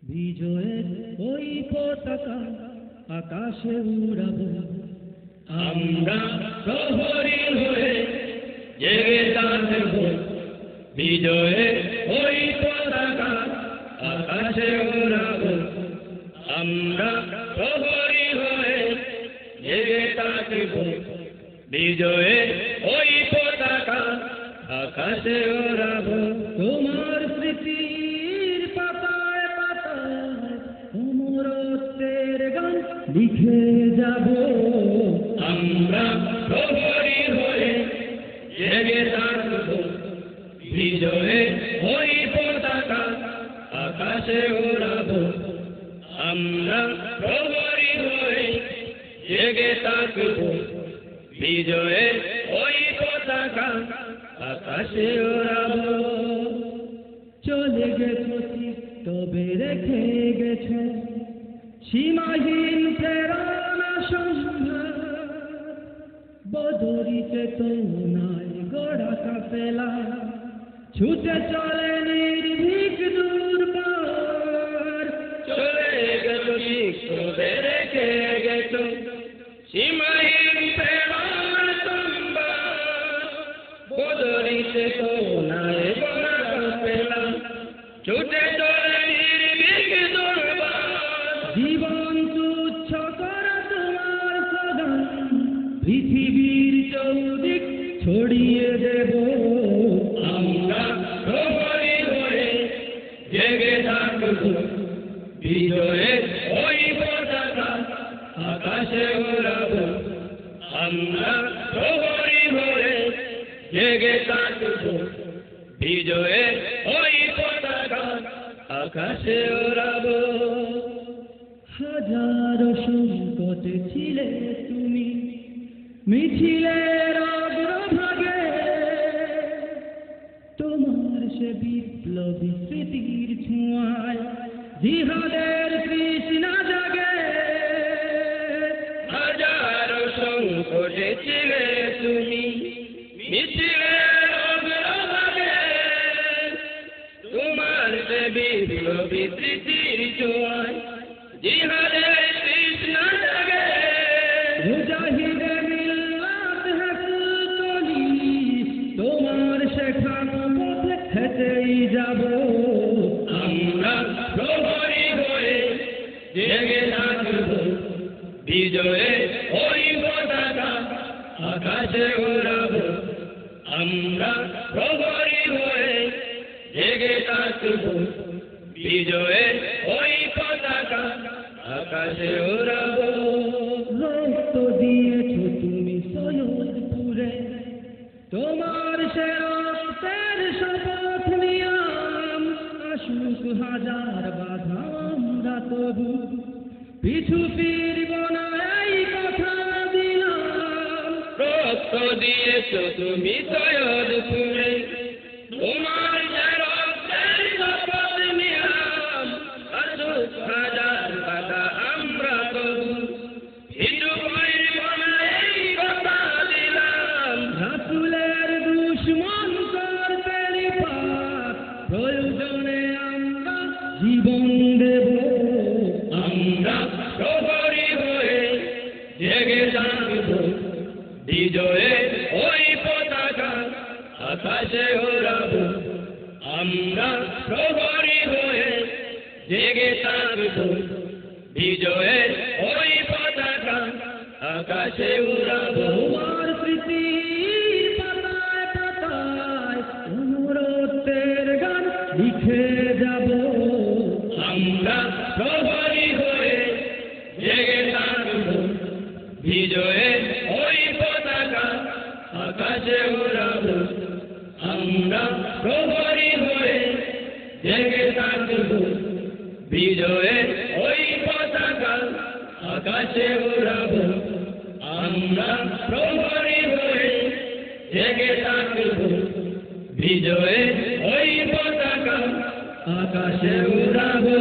বিজয়ের ওই পতাকা আকাশে উড়াবো আমরা প্রহরী হয়ে জেগে থাকব বিজয়ের ওই পতাকা আকাশে উড়াবো আমরা প্রহরী হয়ে জেগে থাকব বিজয়ের ওই পতাকা আকাশে উড়াবো তোমার স্মৃতির পাতায় পাতায় অমরত্বের গান লিখে যাব আমরা প্রহরী হয়ে জেগে থাকব বিজয়ের ওই পতাকা আকাশে উড়াবো আমরা প্রহরী হয়ে জেগে থাকব বিজয়ের ওই পতাকা আকাশে উড়াবো চলে গেছো তবে রেখে গেছো সীমাহীন প্রেরণা সম্ভার বদরি চেতনায় গড়া কাফেলা ছুটে চলে নির্ভীক দূর পার চলে গেছো তবে রেখে গেছো সীমাহীন প্রেরণা সম্ভার বদরি চেতনায় গড়া কাফেলা ছুটে চলে নির্ভীক দূর জীবন তুচ্ছ করা তোমার সদা পৃথিবীর চৌদিক ছড়িয়ে দেব আমরা প্রহরী হয়ে জেগে থাকব বিজয়ের ওই পতাকা আকাশে উড়াবো আমরা প্রহরী হয়ে জেগে থাকব বিজয়ের ওই পতাকা আকাশে উড়াবো হাজারো সংকটে ছিলে তুমি মিছিলের অগ্রভাগে তোমার সে বিপ্লবী স্মৃতির ছোঁয়ায় জিহাদের তৃষ্ণা জাগে হাজারো সংকটে ছিলে তুমি মিছিলের অগ্রভাগে তোমার সে বিপ্লবী স্মৃতির ছোঁয়ায় জিহাদের তৃষ্ণা জাগে মুজাহিদে মিল্লাত হাসতলি তোমার শেখানো পথে হেঁটেই যাব আমরা প্রহরী হয়ে জেগে থাকব বিজয়ের ওই পতাকা আকাশে উড়াবো আমরা প্রহরী হয়ে জেগে থাকব বিজয়ের ওই পতাকা আকাশে উড়াবো রক্ত দিয়েছো তুমি সৈয়দপুরে তোমার সে রক্তের শপথ নিয়াম আসুক হাজার বাধা আমরা তবু পিছু ফিরব না এই কথা দিলাম রক্ত দিয়েছ তুমি সৈয়দপুরে তোমার যে রক্তের শপথ নিলাম আসুক হাজার বাধা আমরা তবু পিছু ফিরব না এই কথা দিলাম রাসূলের দুশমন করতে নিপাত প্রয়োজনে আমরা জীবন দেব আমরা প্রহরী হয়ে জেগে থাকব বিজয়ের ওই পতাকা আকাশে উড়াবো আমরা প্রহরী হয়ে জেগে থাকব বিজয়ের ওই পতাকা আকাশে উড়াবো তোমার স্মৃতির পাতায় পাতায় অমরত্বের গান লিখে যাব আমরা প্রহরী হয়ে জেগে থাকব বিজয়ের ওই পতাকা আকাশে উড়াবো আমরা প্রহরী হয়ে জেগে থাকব বিজয়ের ওই পতাকা আকাশে উড়াবো আমরা প্রহরী হয়ে জেগে থাকব বিজয়ের ওই পতাকা আকাশে উড়াবো।